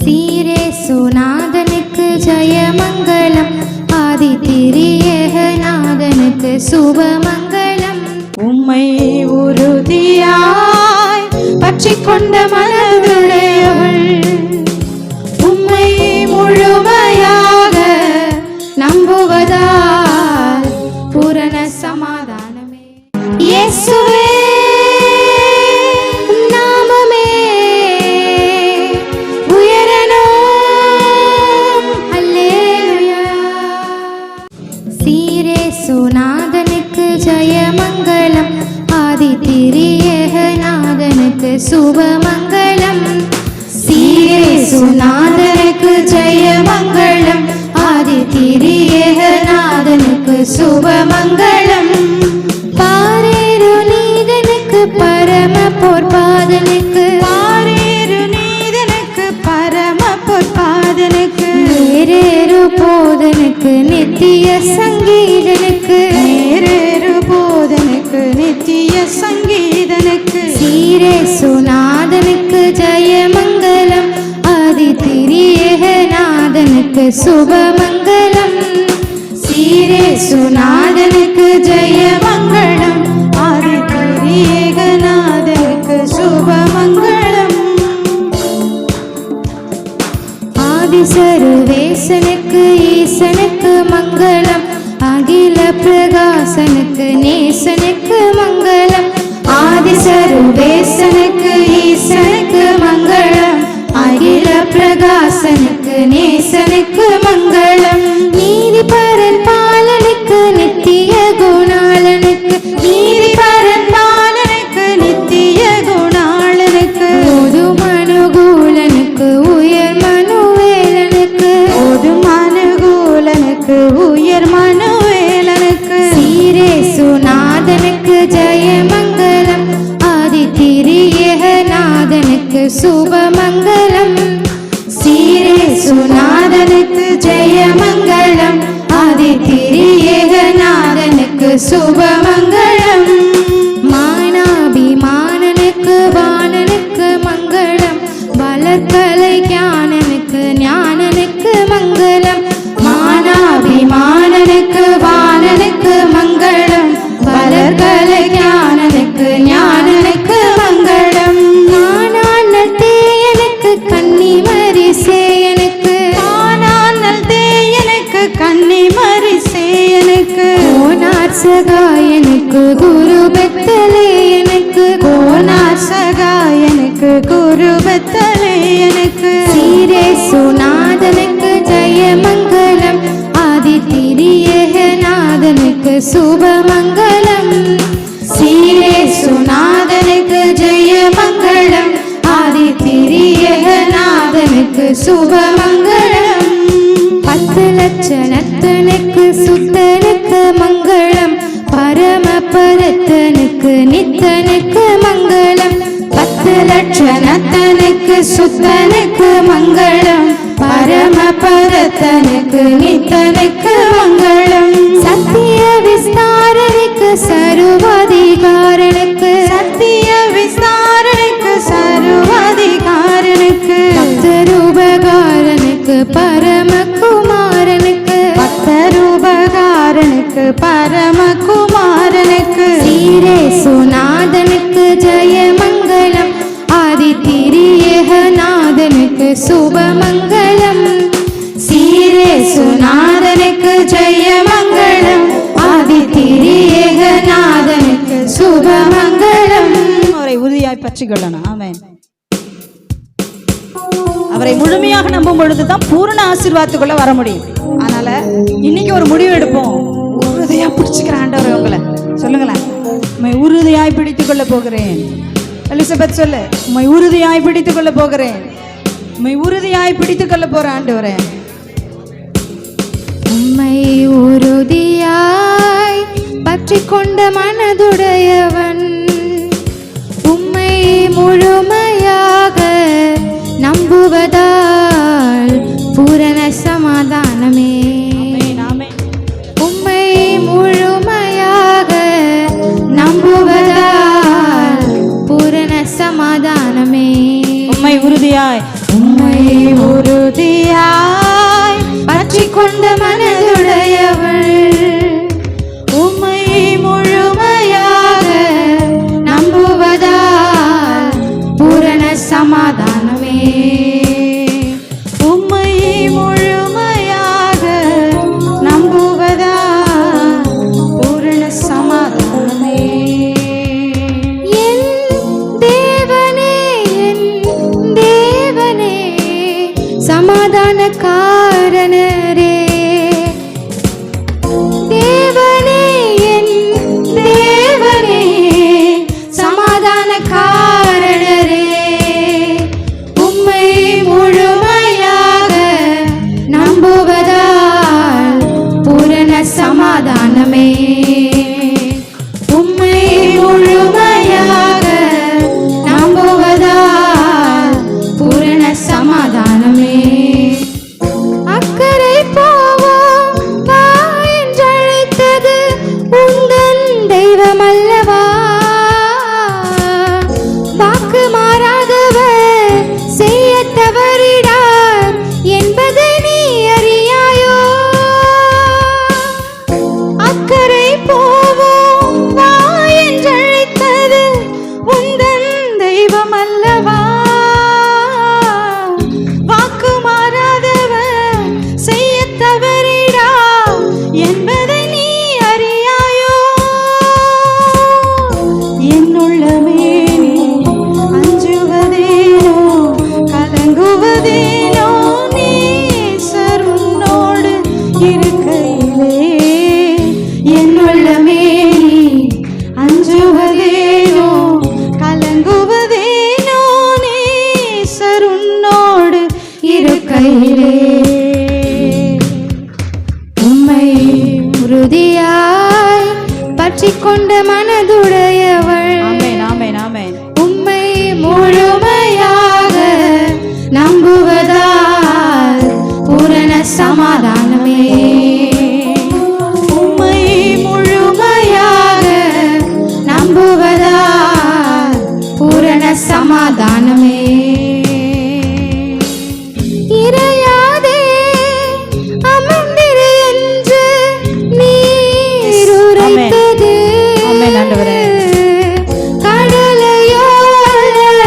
சீரேசுநாதனுக்கு ஜெயமங்கலம், ஆதி திரியேகநாதனுக்கு சுபமங்கலம். உம்மை உறுதியாய் பற்றிக் கொண்ட மனதுடையவள், உம்மை முழுமையாக நம்புவதால் பூரண சமாதானமே. இயேசுவே நாமமே உயரணும். அல்லேலூயா. சீரேசுநாதனுக்கு ஜெயமங்கலம், ஆதி திரியேகநாதனுக்கு சுபமங்கலம். சீரேசுநாதனுக்கு ஜெயமங்கலம், ஆதி திரியேகநாதனுக்கு சுபமங்கலம். பாரேரு நீதனுக்கு பரம பொற்பாதனுக்கு, பாரேரு நீதனுக்கு பரம பொற்பாதனுக்கு, நேரேரு போதனுக்கு நித்திய சங்கீதனுக்கு, நேரேரு போதனுக்கு நித்திய சங்கீதனுக்கு. சீரேசுநாதனுக்கு ஜெயமங்கலம், ஆதி திரியேகநாதனுக்கு சுபமங்கலம். சீரேசுநாதனுக்கு ஜெயமங்கலம், ஆதி திரியேகநாதனுக்கு சுபமங்கலம். ஆதி சர்வேசனுக்கு ஈசனுக்கு மங்களம், அகில பிரகாசனுக்கு நேசனுக்கு மங்களம். ஆதி சர்வேசனுக்கு ஈசனுக்கு மங்களம், அகில பிரகாசனுக்கு நேசனுக்கு மங்களம். நீதிபரன் பாலனுக்கு நித்திய குணாளனுக்கு, நீதிபரன் பாலனுக்கு நித்திய குணாளனுக்கு, ஓதும் அனுகூலனுக்கு உயர் மனுவேலனுக்கு, ஓதும் அனுகூலனுக்கு உயர் மனுவேலனுக்கு. சீரேசுநாதனுக்கு ஜெயமங்கலம், ஆதி திரியேகநாதனுக்கு சுபமங்கலம். சீரேசுநாதனுக்கு ஜெயமங்கலம், ஆதி திரியேகநாதனுக்கு சுபமங்கலம். மானாபிமானனுக்கு வாணனுக்கு மங்களம், வளர்க்கலை ஞானனுக்கு ஞானனுக்கு மங்களம். மானாபிமானனுக்கு வாணனுக்கு மங்களம், வளர்கலை ஞானனுக்கு ஞானனுக்கு மங்களம். மானான தேயனுக்கு கன்னிமரி சேயனுக்கு, மானானல் தேயனுக்கு கன்னிமரி சேயனுக்கு, கோனார் சகாயனுக்கு குரு பெத்தலேயனுக்கு, கோனார் சகாயனுக்கு குரு பெத்தலேயனுக்கு. சீரேசுநாதனுக்கு ஜெயமங்கலம், ஆதி திரியேகநாதனுக்கு சுபமங்கலம். சீரேசுநாதனுக்கு ஜெயமங்கலம், ஆதி திரியேகநாதனுக்கு சுபமங்கலம். 10 லட்சணத்தனுக்கு சுத்தனுக்கு மங்களம், பரம பரத்தனுக்கு நித்தனுக்கு மங்களம். 10 லட்சணத்தனுக்கு சுத்தனுக்கு மங்களம், பரம பரத்தனுக்கு நித்தனுக்கு மங்களம். சத்திய விஸ்தாரனுக்கு சர்வாதிகாரனுக்கு, சத்திய விஸ்தாரனுக்கு சர்வாதிகாரனுக்கு, பக்தருபகாரனுக்கு பரமகுமாரனுக்கு, பக்தருபகாரனுக்கு பரமகுமாரனுக்கு. சீரேசுநாதனுக்கு ஜெயமங்கலம், ஆதி திரியேகநாதனுக்கு சுபமங்கலம். சீரேசுநாதனுக்கு ஜெயமங்கலம், ஆதி திரியேகநாதனுக்கு சுபமங்கலம். அவரை உறுதியாய் பற்றிக் கொள்ளணும். ஆமென். அவரை முழுமையாக நம்பும் பொழுதுதான் பூரண ஆசீர்வாதத்துக்குள்ள வர முடியும். அதனால இன்னைக்கு ஒரு முடிவு எடுப்போம். உறுதியா பிடிச்சுக்கிற ஆண்டவர் உங்களை சொல்லுங்களேன். உம்மை உறுதியாய் பிடித்துக் கொள்ள போகிறேன். எலிசபெத் சொல்லு, உம்மை உறுதியாய் பிடித்துக் கொள்ள போகிறேன். உம்மை உறுதியாய் பிடித்துக் கொள்ள போற ஆண்டவரே. உம்மை உறுதியாய் பற்றிக் கொண்ட மனதுடையவன், உம்மை முழுமையாக நம்புவதால் பூரண சமாதானமே. உம்மை முழுமையாக நம்புவதால் பூரண சமாதானமே. உம்மை உறுதியாய், உம்மை சமாதான காரணரே. தேவனே என் தேவனே சமாதான காரணரே, உம்மை முழுமையாக நம்புவதால் பூரண சமாதானமே. உம்மை முழுமையாக நம்புவதால் பூரண சமாதானமே. அக்கறை போவோம் வா என்றழைத்தது உந்தன் தெய்வம் அல்லவா? வாக்கு மாறாதவர் செய்ய தவறிடார் என்பதை நீ அறியாயோ? அக்கறை போவோம் வா என்றழைத்தது உந்தன் தெய்வம் அல்லவா? வாக்கு மாறாதவர் செய்ய தவறிடார் என்பதை நீ அறியாயோ? என்னுள்ளமே நீ அஞ்சுவதேனோ கலங்குவதேனோ, நேசர் உன்னோடு இருக்கையிலே. என்னுள்ளமே நீ அஞ்சுவதேனோ கலங்குவதேனோ, நேசர் உன்னோடு இருக்கையிலே. உம்மை உறுதியாய் பற்றிக் கொண்ட மனதுடையவள், ஆமென் ஆமென் ஆமென். உம்மை முழுமையாக நம்புவதால் பூரண சமாதானமே. உம்மை முழுமையாக நம்புவதால் பூரண சமாதானமே. இறையாதே அமர்ந்திரு என்று நீர் உரைத்தது. ஆமென் ஆண்டவரே. கடலையோ அல்ல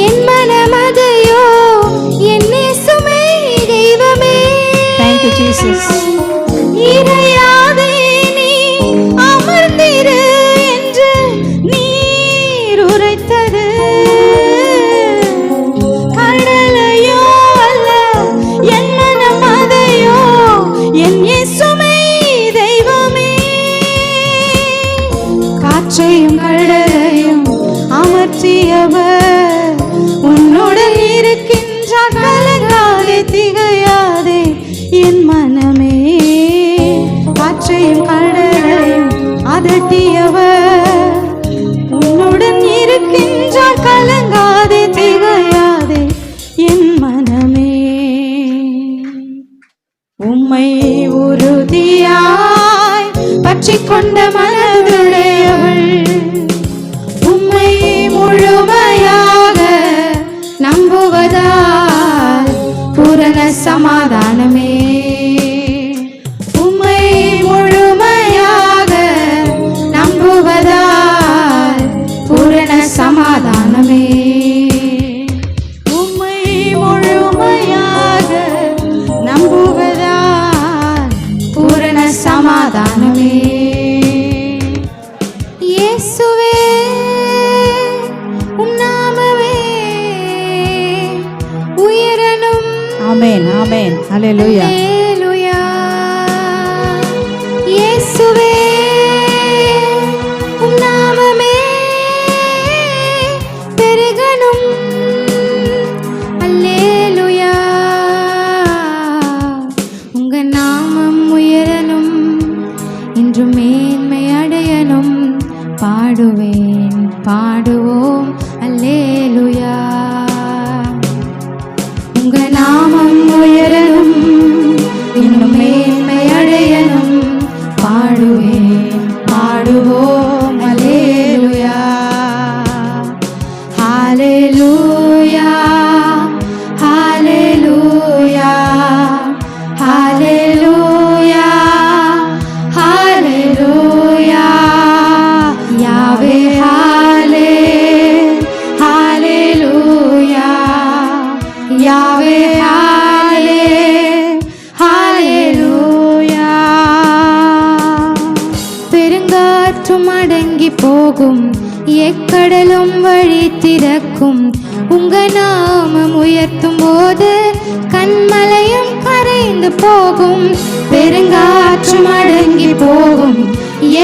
என் மனமதையோ, என் நேசுமை தெய்வமே. Thank you Jesus. இறையாதே நீ அமர்ந்திரு என்று நீர் உரைத்தது. கடலையோ அல்ல என் மனமதையோ, என் இயேசுவை தெய்வமே. காற்றையும் கடலையும் அமர்த்தியவர் உன்னுடன் இருக்கின்றார். கலங்காதே திகையாதே என் மனமே. காற்றையும் கடலையும் அதட்டியவர் உன்னுடன் இருக்கின்றார். கலங்காதே திகையாதே என் மனமே. உம்மை உறுதியாய் பற்றிக் கொண்ட மனதுடையவள், உம்மை முழுமையாக நம்புவதால் பூரண சமாதானமே. உம்மை முழுமையாக நம்புவதால் பூரண சமாதானமே. உம்மை முழுமையாக நம்புவதால் பூரண சமாதானமே. இயேசுவே உம் நாமமே உயரணும். ஆமென் ஆமென். ஹல்லேலூயா. அல்லேலூயா. இயேசுவே உம் நாமமே பெருகணும். அல்லேலூயா. உங்க நாமம் உயரணும், என்றும் மேன்மை அடையணும். பாடுவேன் பாடுவோம் அல்லேலூயா. உங்க நாமம் உயரணும், இன்னும் மேன்மை அடையணும். பாடுவேன் பாடுவோம் அல்லேலூயா. ஹல்லேலூயா ஹல்லேலூயா ஹல்லேலூயா ஹல்லேலூயா. யாவே ஹல்லே ஹல்லேலூயா. யாவே ஹல்லே ஹல்லேலூயா. பெருங்காற்றும் அடங்கி போகும், எக்கடலும் வழி திறக்கும். உங்க நாமம் உயர்த்தும் போது கண் போகும், பெருங்காற்றும் அடங்கி போகும்,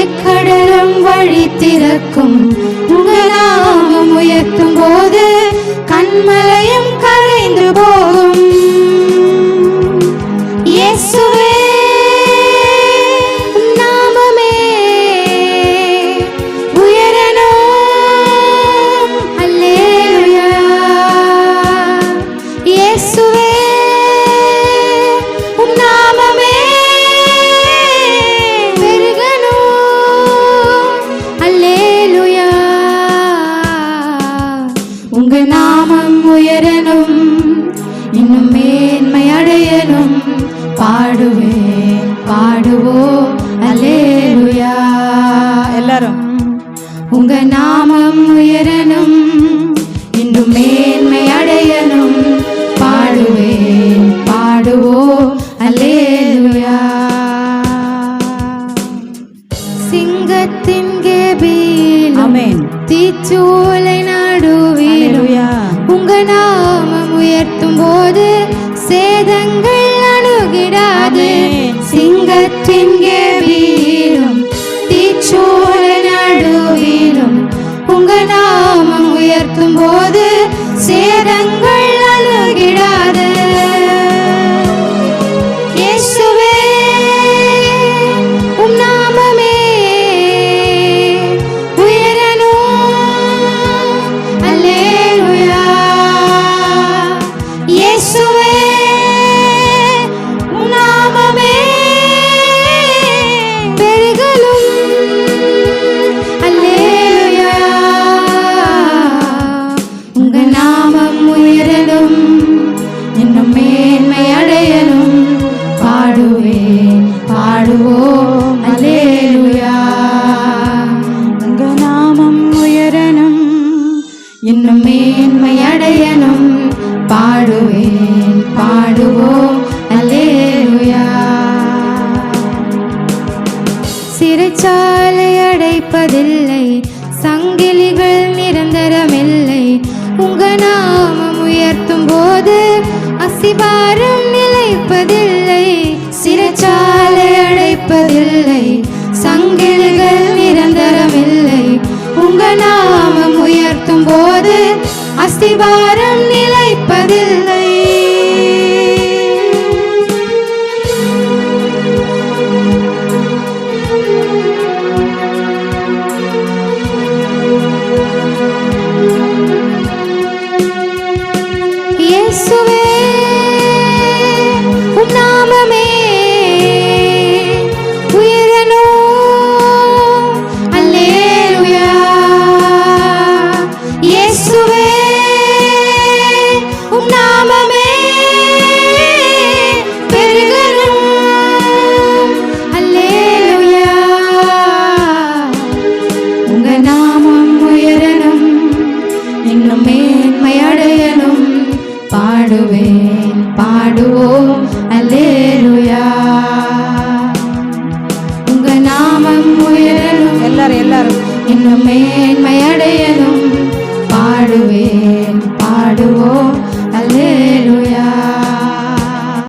எக்கடலும் வழி திறக்கும். உங்க நாமம் உயர்த்தும் போது கண்மலையும் கரைந்து போகும். இயேசுவே உம் நாமமே உயரணும். அல்லேலூயா. இயேசுவே உம் நாமமே பெருகணும். அல்லேலூயா. உங்க நாமம் உயரணும், இன்னும் மேன்மை அடையணும். பாடுவேன் பாடுவோம் அல்லேலூயா. எல்லாரும் உங்க நாமம் உயரணும், இன்னும் மேன்மை அடையணும். பாடுவேன் பாடுவோம் அல்லேலூயா. சிங்கத்தின் கெபியிலும் ஆமென். தீச்சூளை நடுவிலும் அல்லேலூயா. உங்க நாமம் உயர்த்தும் போது சேதங்கள் அணுகிடாது. ஆமென். சிங்கத்தின் கெபியிலும் தீச்சூளை நடுவிலும் உங்க நாமம் உயர்த்தும் போது சேதங்கள் அணுகிடாது. இயேசுவே உம் நாமமே உயரணும். அல்லேலூயா. இயேசுவே உம் நாமமே பெருகணும். அல்லேலூயா. உங்க நாமம் உயரணும், இன்னும் மேன்மை அடையணும். பாடுவேன் பாடுவோம் அல்லேலூயா. உங்க நாமம் உயரணும், இன்னும் மேன்மை அடையணும். பாடுவேன் பாடுவோம் அல்லேலூயா. சிறைச்சாலை அடைப்பதில்லை, சங்கிலிகள் நிரந்தரமில்லை. உங்க நாமம் உயர்த்தும் போது அசிபாரம் நிலைப்பதில்லை. சிறைச்சாலை அடைப்பதில்லை, சங்கிலிகள் நிரந்தரமில்லை. உங்க நாமம் உயர்த்தும் போது அஸ்திபாரம் நிலைப்பதில்லை. இயேசுவே உம் நாமமே உயரணும். அல்லேலூயா. இயேசுவே உம் நாமமே பெருகணும். அல்லேலூயா. உங்க நாமம் உயரணும், இன்னும் மேன்மை அடையணும். பாடுவேன் பாடுவோம் அல்லேலூயா. உங்க நாமம் உயரணும், எல்லாரும் இன்னும் மேன்மை அடையணும். பாடுவேன்